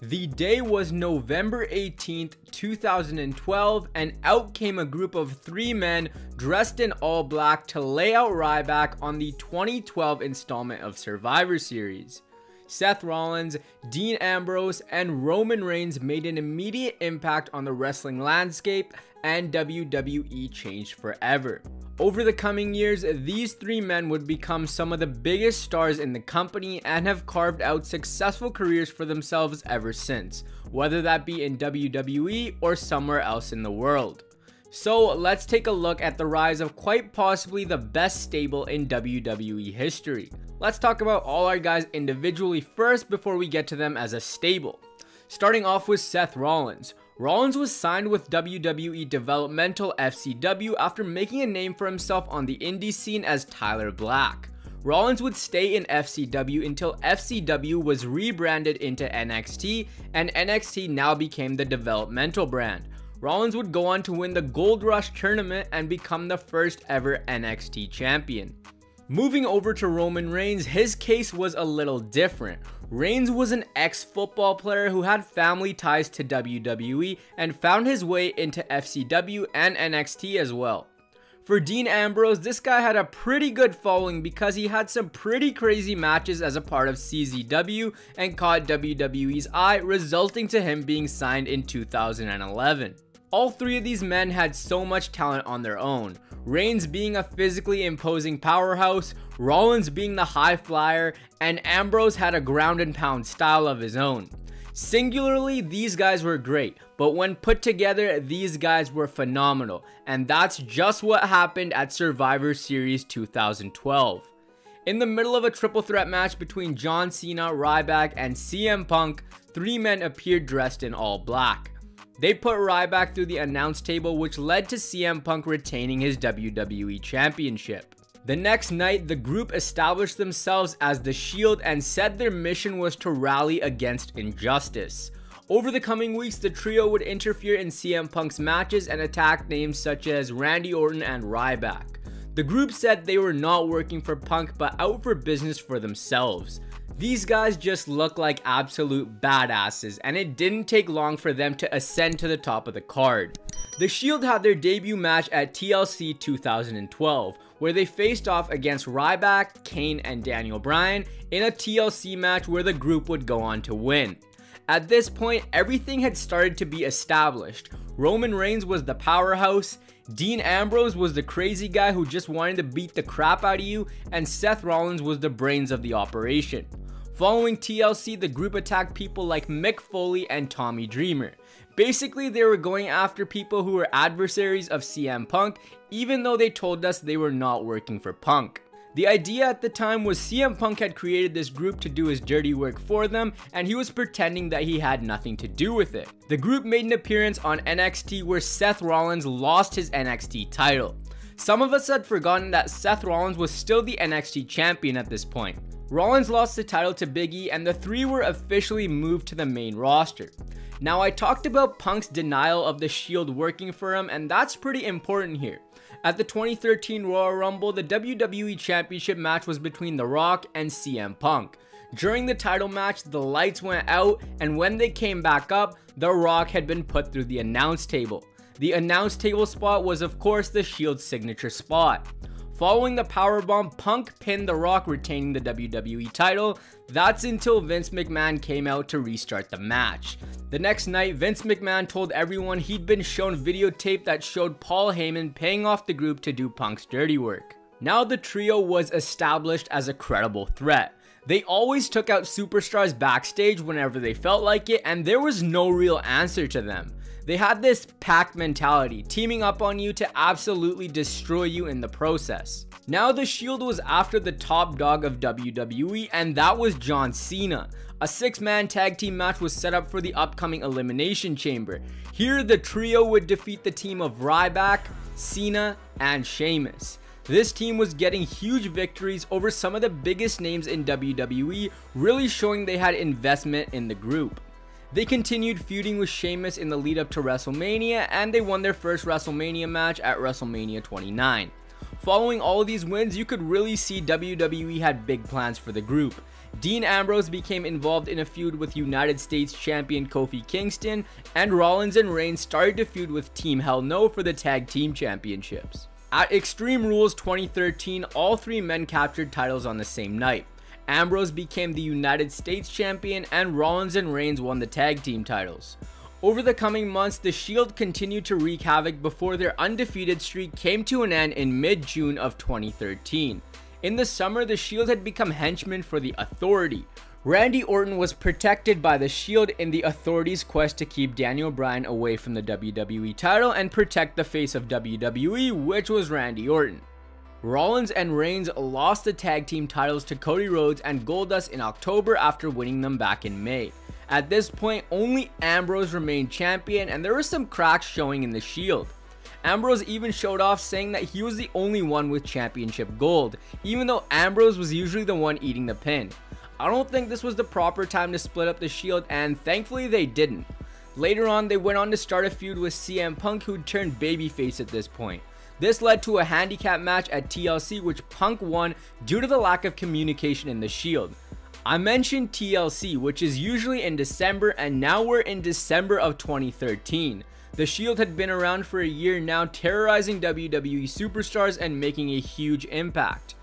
The day was November 18th, 2012, and out came a group of 3 men dressed in all black to lay out Ryback on the 2012 installment of Survivor Series. Seth Rollins, Dean Ambrose, and Roman Reigns made an immediate impact on the wrestling landscape, and WWE changed forever. Over the coming years, these 3 men would become some of the biggest stars in the company and have carved out successful careers for themselves ever since, whether that be in WWE or somewhere else in the world. So let's take a look at the rise of quite possibly the best stable in WWE history. Let's talk about all our guys individually first before we get to them as a stable. Starting off with Seth Rollins. Rollins was signed with WWE developmental FCW after making a name for himself on the indie scene as Tyler Black. Rollins would stay in FCW until FCW was rebranded into NXT, and NXT now became the developmental brand. Rollins would go on to win the Gold Rush tournament and become the first ever NXT champion. Moving over to Roman Reigns, his case was a little different. Reigns was an ex-football player who had family ties to WWE and found his way into FCW and NXT as well. For Dean Ambrose, this guy had a pretty good following because he had some pretty crazy matches as a part of CZW and caught WWE's eye, resulting to him being signed in 2011. All 3 of these men had so much talent on their own. Reigns being a physically imposing powerhouse, Rollins being the high flyer, and Ambrose had a ground and pound style of his own. Singularly, these guys were great, but when put together, these guys were phenomenal, and that's just what happened at Survivor Series 2012. In the middle of a triple threat match between John Cena, Ryback, and CM Punk, 3 men appeared dressed in all black. They put Ryback through the announce table, which led to CM Punk retaining his WWE Championship. The next night, the group established themselves as The Shield and said their mission was to rally against injustice. Over the coming weeks, the trio would interfere in CM Punk's matches and attack names such as Randy Orton and Ryback. The group said they were not working for Punk but out for business for themselves. These guys just look like absolute badasses, and it didn't take long for them to ascend to the top of the card. The Shield had their debut match at TLC 2012, where they faced off against Ryback, Kane, and Daniel Bryan in a TLC match where the group would go on to win. At this point, everything had started to be established. Roman Reigns was the powerhouse, Dean Ambrose was the crazy guy who just wanted to beat the crap out of you, and Seth Rollins was the brains of the operation. Following TLC, the group attacked people like Mick Foley and Tommy Dreamer. Basically, they were going after people who were adversaries of CM Punk, even though they told us they were not working for Punk. The idea at the time was CM Punk had created this group to do his dirty work for them, and he was pretending that he had nothing to do with it. The group made an appearance on NXT where Seth Rollins lost his NXT title. Some of us had forgotten that Seth Rollins was still the NXT champion at this point. Rollins lost the title to Big E, and the 3 were officially moved to the main roster. Now, I talked about Punk's denial of the Shield working for him, and that's pretty important here. At the 2013 Royal Rumble, the WWE Championship match was between The Rock and CM Punk. During the title match, the lights went out, and when they came back up, The Rock had been put through the announce table. The announce table spot was of course the Shield's signature spot. Following the powerbomb, Punk pinned The Rock, retaining the WWE title. That's until Vince McMahon came out to restart the match. The next night, Vince McMahon told everyone he'd been shown videotape that showed Paul Heyman paying off the group to do Punk's dirty work. Now the trio was established as a credible threat. They always took out superstars backstage whenever they felt like it, and there was no real answer to them. They had this pack mentality, teaming up on you to absolutely destroy you in the process. Now the Shield was after the top dog of WWE, and that was John Cena. A 6-man tag team match was set up for the upcoming Elimination Chamber. Here the trio would defeat the team of Ryback, Cena, and Sheamus. This team was getting huge victories over some of the biggest names in WWE, really showing they had investment in the group. They continued feuding with Sheamus in the lead up to WrestleMania, and they won their first WrestleMania match at WrestleMania 29. Following all of these wins, you could really see WWE had big plans for the group. Dean Ambrose became involved in a feud with United States champion Kofi Kingston, and Rollins and Reigns started to feud with Team Hell No for the tag team championships. At Extreme Rules 2013, all three men captured titles on the same night. Ambrose became the United States champion, and Rollins and Reigns won the tag team titles. Over the coming months, the Shield continued to wreak havoc before their undefeated streak came to an end in mid-June of 2013. In the summer, the Shield had become henchmen for the Authority. Randy Orton was protected by the Shield in the Authority's quest to keep Daniel Bryan away from the WWE title and protect the face of WWE, which was Randy Orton. Rollins and Reigns lost the tag team titles to Cody Rhodes and Goldust in October after winning them back in May. At this point, only Ambrose remained champion, and there were some cracks showing in the Shield. Ambrose even showed off, saying that he was the only one with championship gold, even though Ambrose was usually the one eating the pin. I don't think this was the proper time to split up the Shield, and thankfully they didn't. Later on, they went on to start a feud with CM Punk, who turned babyface at this point. This led to a handicap match at TLC, which Punk won due to the lack of communication in the Shield. I mentioned TLC, which is usually in December, and now we're in December of 2013. The Shield had been around for a year now, terrorizing WWE superstars and making a huge impact.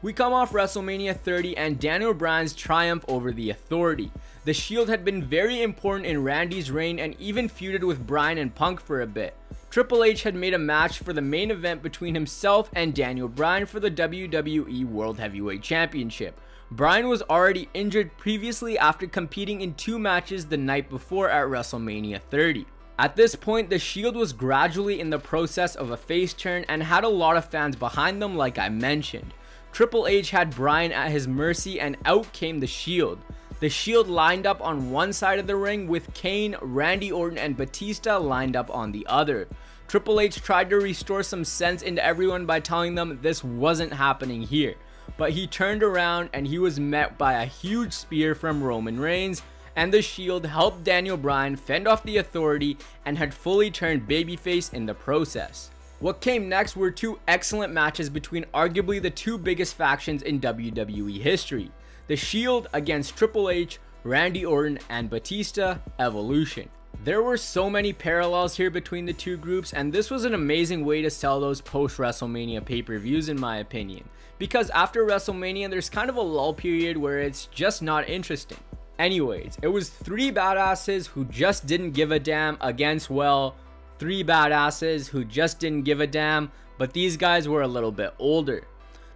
We come off WrestleMania 30 and Daniel Bryan's triumph over the Authority. The Shield had been very important in Randy's reign and even feuded with Bryan and Punk for a bit. Triple H had made a match for the main event between himself and Daniel Bryan for the WWE World Heavyweight Championship. Bryan was already injured previously after competing in 2 matches the night before at WrestleMania 30. At this point, the Shield was gradually in the process of a face turn and had a lot of fans behind them, like I mentioned. Triple H had Bryan at his mercy, and out came the Shield. The Shield lined up on one side of the ring with Kane, Randy Orton, and Batista lined up on the other. Triple H tried to restore some sense into everyone by telling them this wasn't happening here. But he turned around and he was met by a huge spear from Roman Reigns, and the Shield helped Daniel Bryan fend off the Authority and had fully turned babyface in the process. What came next were 2 excellent matches between arguably the 2 biggest factions in WWE history. The Shield against Triple H, Randy Orton, and Batista, Evolution. There were so many parallels here between the 2 groups, and this was an amazing way to sell those post-WrestleMania pay-per-views in my opinion. Because after WrestleMania, there's kind of a lull period where it's just not interesting. Anyways, it was 3 badasses who just didn't give a damn against, well, 3 badasses who just didn't give a damn, but these guys were a little bit older.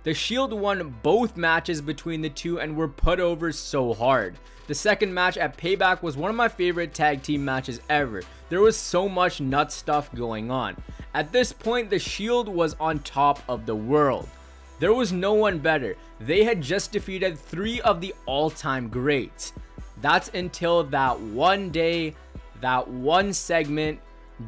The Shield won both matches between the 2 and were put over so hard. The second match at Payback was one of my favorite tag team matches ever. There was so much nut stuff going on. At this point, the Shield was on top of the world. There was no one better. They had just defeated 3 of the all-time greats. That's until that one day, that one segment,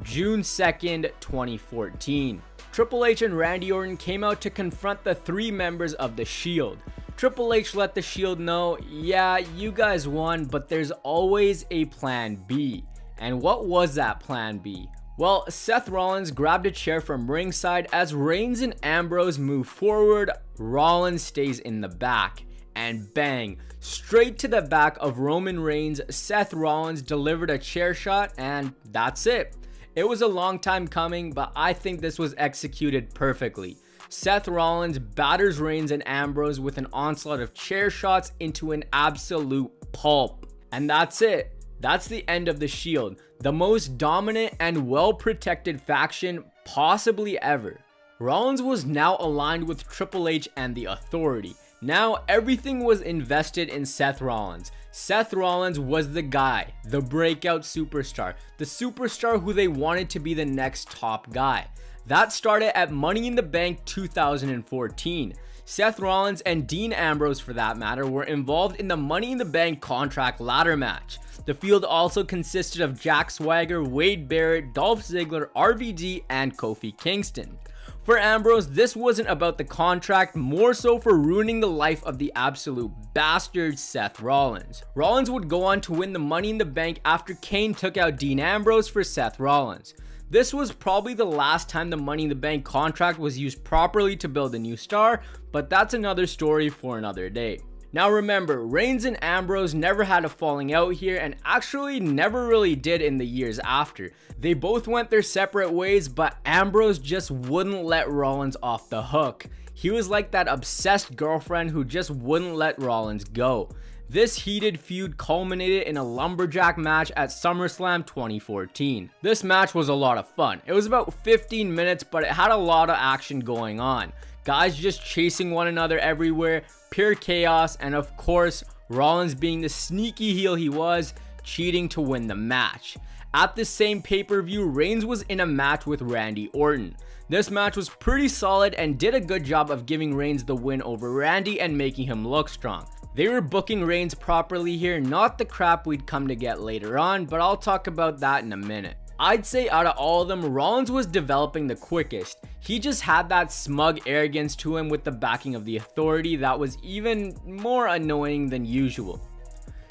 June 2nd, 2014. Triple H and Randy Orton came out to confront the 3 members of the Shield. Triple H let the Shield know, yeah, you guys won, but there's always a plan B. And what was that plan B? Well, Seth Rollins grabbed a chair from ringside. As Reigns and Ambrose move forward, Rollins stays in the back. And bang, straight to the back of Roman Reigns, Seth Rollins delivered a chair shot, and that's it. It was a long time coming, but I think this was executed perfectly. Seth Rollins batters Reigns and Ambrose with an onslaught of chair shots into an absolute pulp. And that's it. That's the end of the Shield, the most dominant and well-protected faction possibly ever. Rollins was now aligned with Triple H and the Authority. Now everything was invested in Seth Rollins. Seth Rollins was the guy, the breakout superstar, the superstar who they wanted to be the next top guy. That started at Money in the Bank 2014. Seth Rollins and Dean Ambrose, for that matter, were involved in the Money in the Bank contract ladder match. The field also consisted of Jack Swagger, Wade Barrett, Dolph Ziggler, RVD, and Kofi Kingston. For Ambrose, this wasn't about the contract, more so for ruining the life of the absolute bastard Seth Rollins. Rollins would go on to win the Money in the Bank after Kane took out Dean Ambrose for Seth Rollins. This was probably the last time the Money in the Bank contract was used properly to build a new star, but that's another story for another day. Now remember, Reigns and Ambrose never had a falling out here, and actually never really did in the years after. They both went their separate ways, but Ambrose just wouldn't let Rollins off the hook. He was like that obsessed girlfriend who just wouldn't let Rollins go. This heated feud culminated in a lumberjack match at SummerSlam 2014. This match was a lot of fun. It was about 15 minutes, but it had a lot of action going on. Guys just chasing one another everywhere, pure chaos, and of course, Rollins being the sneaky heel he was, cheating to win the match. At the same pay-per-view, Reigns was in a match with Randy Orton. This match was pretty solid and did a good job of giving Reigns the win over Randy and making him look strong. They were booking Reigns properly here, not the crap we'd come to get later on, but I'll talk about that in a minute. I'd say out of all of them, Rollins was developing the quickest. He just had that smug arrogance to him with the backing of the Authority that was even more annoying than usual.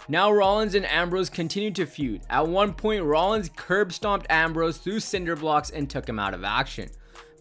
Now Rollins and Ambrose continued to feud. At one point, Rollins curb stomped Ambrose through cinder blocks and took him out of action.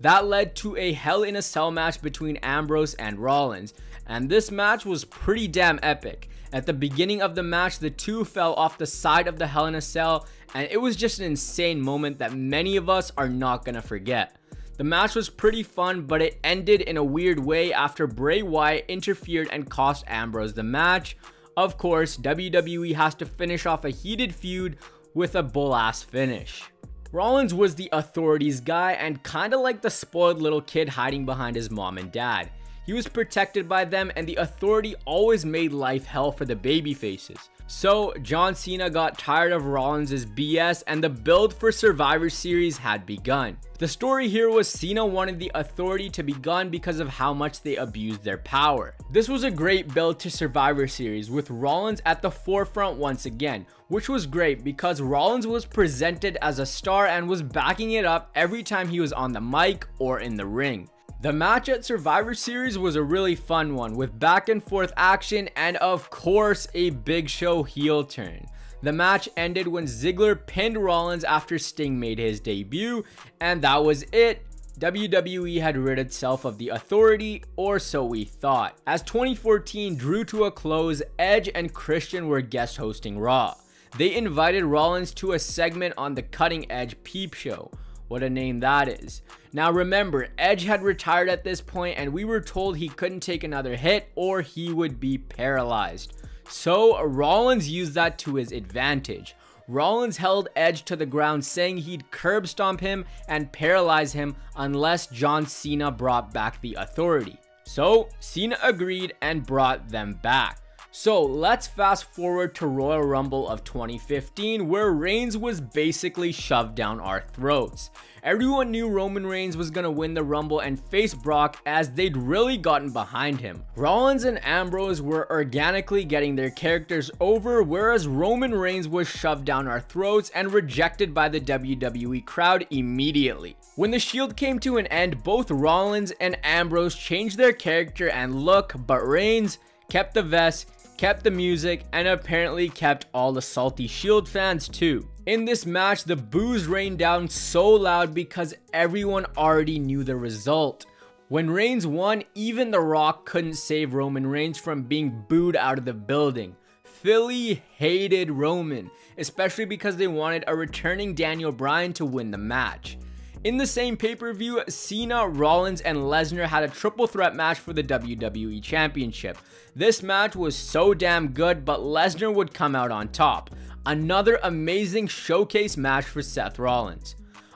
That led to a Hell in a Cell match between Ambrose and Rollins, and this match was pretty damn epic. At the beginning of the match, the two fell off the side of the Hell in a Cell, and it was just an insane moment that many of us are not gonna forget. The match was pretty fun, but it ended in a weird way after Bray Wyatt interfered and cost Ambrose the match. Of course, WWE has to finish off a heated feud with a bull-ass finish. Rollins was the Authority's guy and kinda like the spoiled little kid hiding behind his mom and dad. He was protected by them, and the Authority always made life hell for the babyfaces. So John Cena got tired of Rollins' BS and the build for Survivor Series had begun. The story here was Cena wanted the Authority to be gone because of how much they abused their power. This was a great build to Survivor Series with Rollins at the forefront once again, which was great because Rollins was presented as a star and was backing it up every time he was on the mic or in the ring. The match at Survivor Series was a really fun one with back and forth action and of course a Big Show heel turn. The match ended when Ziggler pinned Rollins after Sting made his debut, and that was it. WWE had rid itself of the Authority, or so we thought. As 2014 drew to a close, Edge and Christian were guest hosting Raw. They invited Rollins to a segment on the Cutting Edge Peep Show. What a name that is. Now remember, Edge had retired at this point and we were told he couldn't take another hit or he would be paralyzed. So Rollins used that to his advantage. Rollins held Edge to the ground, saying he'd curb stomp him and paralyze him unless John Cena brought back the Authority. So Cena agreed and brought them back. So let's fast forward to Royal Rumble of 2015, where Reigns was basically shoved down our throats. Everyone knew Roman Reigns was gonna win the Rumble and face Brock, as they'd really gotten behind him. Rollins and Ambrose were organically getting their characters over, whereas Roman Reigns was shoved down our throats and rejected by the WWE crowd immediately. When the Shield came to an end, both Rollins and Ambrose changed their character and look, but Reigns kept the vest, kept the music, and apparently kept all the salty Shield fans too. In this match, the boos rained down so loud because everyone already knew the result. When Reigns won, even The Rock couldn't save Roman Reigns from being booed out of the building. Philly hated Roman, especially because they wanted a returning Daniel Bryan to win the match. In the same pay-per-view, Cena, Rollins, and Lesnar had a triple threat match for the WWE Championship. This match was so damn good, but Lesnar would come out on top. Another amazing showcase match for Seth Rollins.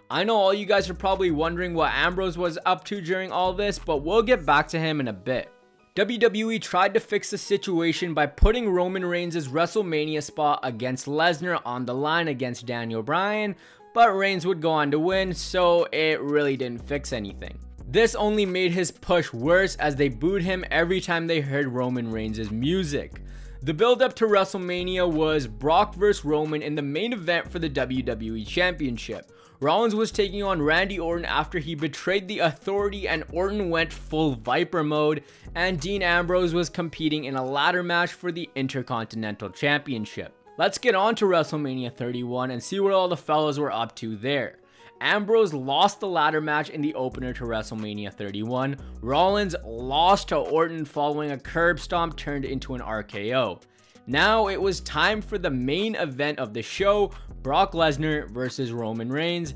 I know all you guys are probably wondering what Ambrose was up to during all this, but we'll get back to him in a bit. WWE tried to fix the situation by putting Roman Reigns' WrestleMania spot against Lesnar on the line against Daniel Bryan, but Reigns would go on to win, so it really didn't fix anything. This only made his push worse, as they booed him every time they heard Roman Reigns' music. The build up to WrestleMania was Brock vs Roman in the main event for the WWE Championship. Rollins was taking on Randy Orton after he betrayed the Authority and Orton went full Viper mode, and Dean Ambrose was competing in a ladder match for the Intercontinental Championship. Let's get on to WrestleMania 31 and see what all the fellas were up to there. Ambrose lost the ladder match in the opener to WrestleMania 31. Rollins lost to Orton following a curb stomp turned into an RKO. Now it was time for the main event of the show, Brock Lesnar versus Roman Reigns.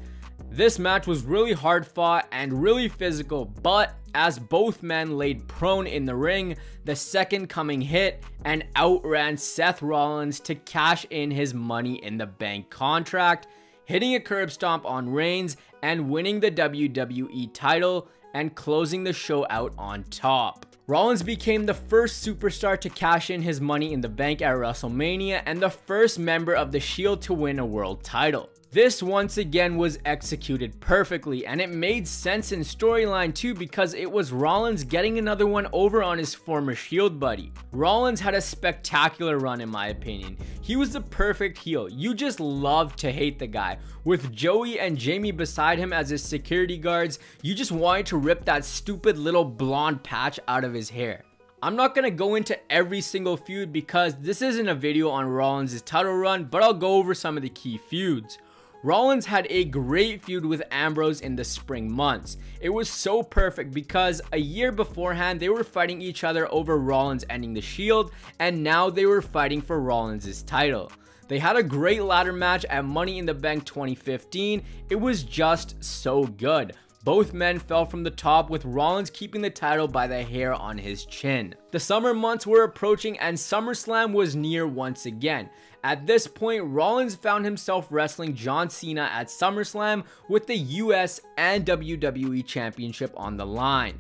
This match was really hard fought and really physical, but as both men laid prone in the ring, the second coming hit and outran Seth Rollins to cash in his Money in the Bank contract, hitting a curb stomp on Reigns and winning the WWE title and closing the show out on top. Rollins became the first superstar to cash in his Money in the Bank at WrestleMania and the first member of the Shield to win a world title. This once again was executed perfectly, and it made sense in storyline too because it was Rollins getting another one over on his former Shield buddy. Rollins had a spectacular run in my opinion. He was the perfect heel. You just love to hate the guy. With Joey and Jamie beside him as his security guards, you just wanted to rip that stupid little blonde patch out of his hair. I'm not going to go into every single feud because this isn't a video on Rollins' title run, but I'll go over some of the key feuds. Rollins had a great feud with Ambrose in the spring months. It was so perfect because a year beforehand they were fighting each other over Rollins ending the Shield, and now they were fighting for Rollins' title. They had a great ladder match at Money in the Bank 2015. It was just so good. Both men fell from the top with Rollins keeping the title by the hair on his chin. The summer months were approaching and SummerSlam was near once again. At this point, Rollins found himself wrestling John Cena at SummerSlam with the US and WWE Championship on the line.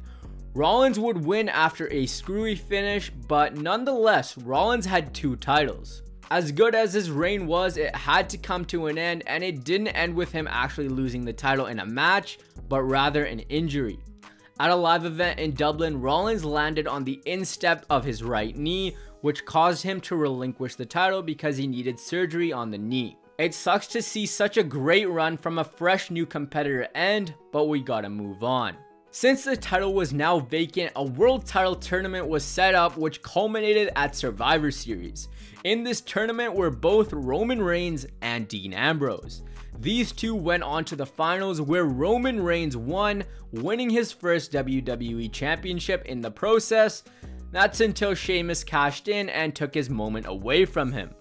Rollins would win after a screwy finish, but nonetheless, Rollins had two titles. As good as his reign was, it had to come to an end, and it didn't end with him actually losing the title in a match, but rather an injury. At a live event in Dublin, Rollins landed on the instep of his right knee, which caused him to relinquish the title because he needed surgery on the knee. It sucks to see such a great run from a fresh new competitor end, but we gotta move on. Since the title was now vacant, a world title tournament was set up which culminated at Survivor Series. In this tournament were both Roman Reigns and Dean Ambrose. These two went on to the finals where Roman Reigns won, winning his first WWE Championship in the process. That's until Sheamus cashed in and took his moment away from him.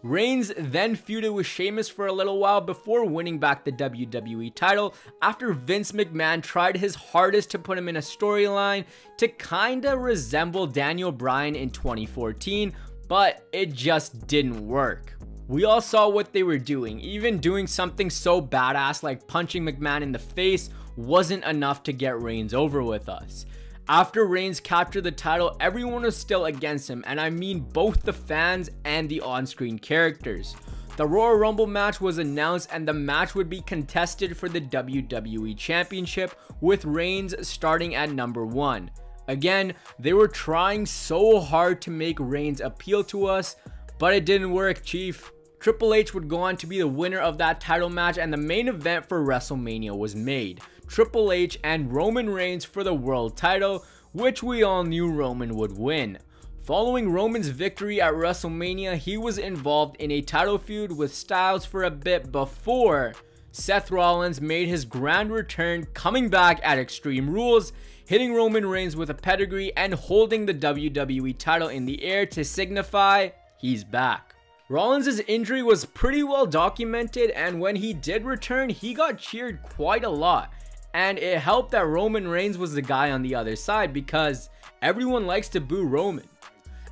Reigns then feuded with Sheamus for a little while before winning back the WWE title after Vince McMahon tried his hardest to put him in a storyline to kinda resemble Daniel Bryan in 2014, but it just didn't work. We all saw what they were doing. Even doing something so badass like punching McMahon in the face wasn't enough to get Reigns over with us. After Reigns captured the title, everyone was still against him, and I mean both the fans and the on-screen characters. The Royal Rumble match was announced and the match would be contested for the WWE Championship with Reigns starting at number 1. Again, they were trying so hard to make Reigns appeal to us, but it didn't work, Chief. Triple H would go on to be the winner of that title match, and the main event for WrestleMania was made. Triple H and Roman Reigns for the world title, which we all knew Roman would win. Following Roman's victory at WrestleMania, he was involved in a title feud with Styles for a bit before Seth Rollins made his grand return, coming back at Extreme Rules, hitting Roman Reigns with a pedigree and holding the WWE title in the air to signify he's back. Rollins' injury was pretty well documented, and when he did return, he got cheered quite a lot. And it helped that Roman Reigns was the guy on the other side because everyone likes to boo Roman.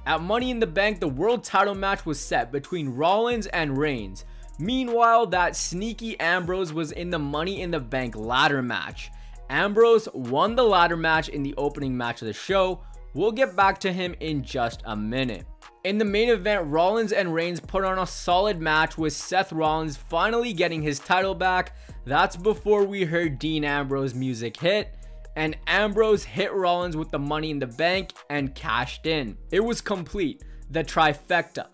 At Money in the Bank, the world title match was set between Rollins and Reigns. Meanwhile, that sneaky Ambrose was in the Money in the Bank ladder match. Ambrose won the ladder match in the opening match of the show. We'll get back to him in just a minute. In the main event, Rollins and Reigns put on a solid match with Seth Rollins finally getting his title back. That's before we heard Dean Ambrose music hit, and Ambrose hit Rollins with the Money in the Bank and cashed in. It was complete, the trifecta.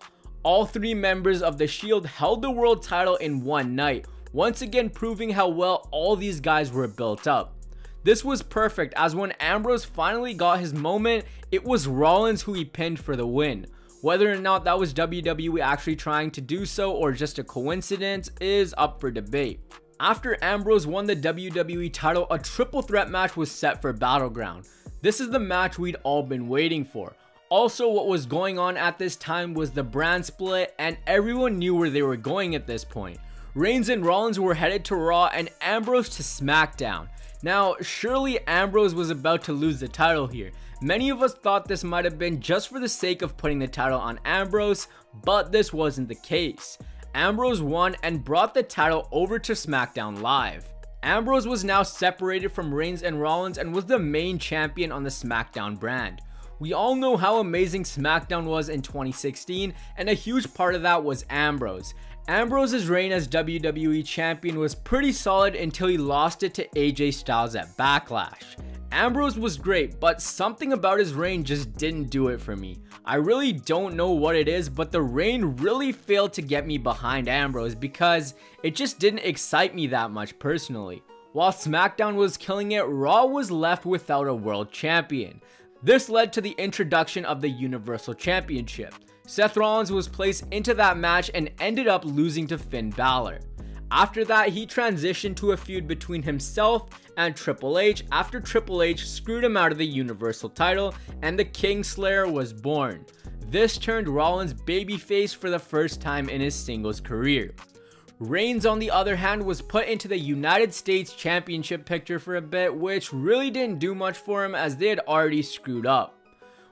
All three members of the Shield held the world title in one night, once again proving how well all these guys were built up. This was perfect, as when Ambrose finally got his moment, it was Rollins who he pinned for the win. Whether or not that was WWE actually trying to do so or just a coincidence is up for debate. After Ambrose won the WWE title, a triple threat match was set for Battleground. This is the match we'd all been waiting for. Also, what was going on at this time was the brand split, and everyone knew where they were going at this point. Reigns and Rollins were headed to Raw and Ambrose to SmackDown. Now, surely Ambrose was about to lose the title here. Many of us thought this might have been just for the sake of putting the title on Ambrose, but this wasn't the case. Ambrose won and brought the title over to SmackDown Live. Ambrose was now separated from Reigns and Rollins and was the main champion on the SmackDown brand. We all know how amazing SmackDown was in 2016, and a huge part of that was Ambrose. Ambrose's reign as WWE champion was pretty solid until he lost it to AJ Styles at Backlash. Ambrose was great, but something about his reign just didn't do it for me. I really don't know what it is, but the reign really failed to get me behind Ambrose because it just didn't excite me that much personally. While SmackDown was killing it, Raw was left without a world champion. This led to the introduction of the Universal Championship. Seth Rollins was placed into that match and ended up losing to Finn Balor. After that, he transitioned to a feud between himself and Triple H after Triple H screwed him out of the Universal title and the Kingslayer was born. This turned Rollins babyface for the first time in his singles career. Reigns, on the other hand, was put into the United States Championship picture for a bit, which really didn't do much for him as they had already screwed up.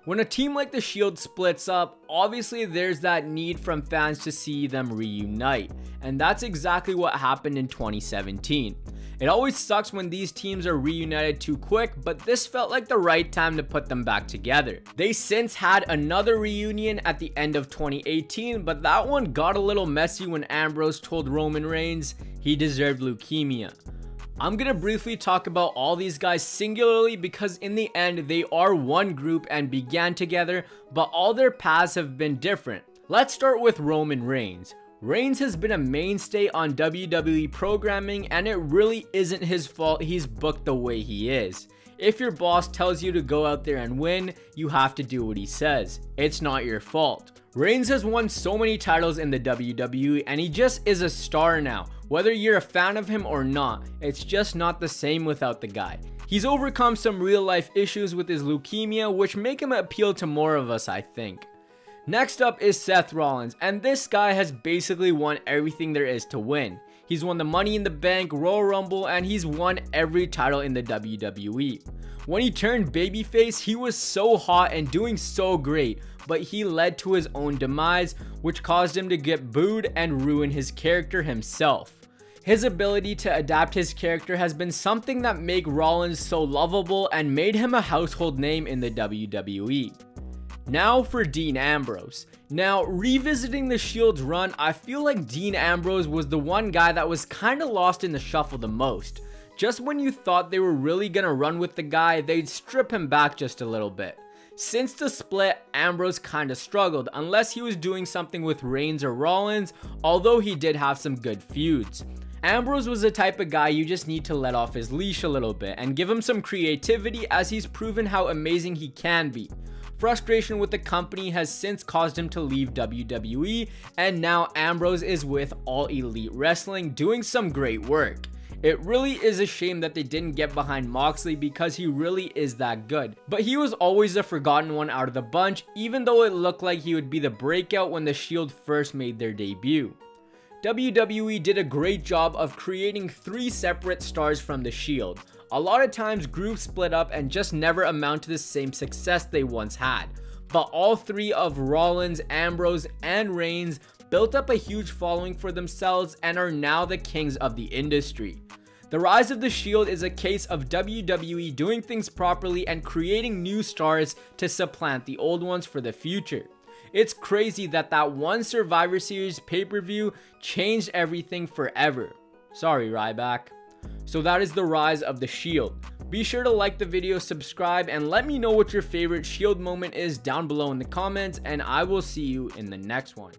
When a team like the Shield splits up, obviously there's that need from fans to see them reunite, and that's exactly what happened in 2017. It always sucks when these teams are reunited too quick, but this felt like the right time to put them back together. They since had another reunion at the end of 2018, but that one got a little messy when Ambrose told Roman Reigns he deserved leukemia. I'm gonna briefly talk about all these guys singularly because in the end they are one group and began together, but all their paths have been different. Let's start with Roman Reigns. Reigns has been a mainstay on WWE programming, and it really isn't his fault he's booked the way he is. If your boss tells you to go out there and win, you have to do what he says. It's not your fault. Reigns has won so many titles in the WWE and he just is a star now. Whether you're a fan of him or not, it's just not the same without the guy. He's overcome some real life issues with his leukemia, which make him appeal to more of us, I think. Next up is Seth Rollins, and this guy has basically won everything there is to win. He's won the Money in the Bank, Royal Rumble, and he's won every title in the WWE. When he turned babyface, he was so hot and doing so great, but he led to his own demise, which caused him to get booed and ruin his character himself. His ability to adapt his character has been something that made Rollins so lovable and made him a household name in the WWE. Now for Dean Ambrose. Now, revisiting the Shield's run, I feel like Dean Ambrose was the one guy that was kinda lost in the shuffle the most. Just when you thought they were really gonna run with the guy, they'd strip him back just a little bit. Since the split, Ambrose kinda struggled, unless he was doing something with Reigns or Rollins, although he did have some good feuds. Ambrose was the type of guy you just need to let off his leash a little bit and give him some creativity, as he's proven how amazing he can be. Frustration with the company has since caused him to leave WWE, and now Ambrose is with All Elite Wrestling doing some great work. It really is a shame that they didn't get behind Moxley because he really is that good. But he was always the forgotten one out of the bunch, even though it looked like he would be the breakout when the Shield first made their debut. WWE did a great job of creating 3 separate stars from the Shield. A lot of times groups split up and just never amount to the same success they once had. But all 3 of Rollins, Ambrose, and Reigns built up a huge following for themselves and are now the kings of the industry. The rise of the Shield is a case of WWE doing things properly and creating new stars to supplant the old ones for the future. It's crazy that one Survivor Series pay-per-view changed everything forever. Sorry, Ryback. So that is the rise of the Shield. Be sure to like the video, subscribe, and let me know what your favorite Shield moment is down below in the comments, and I will see you in the next one.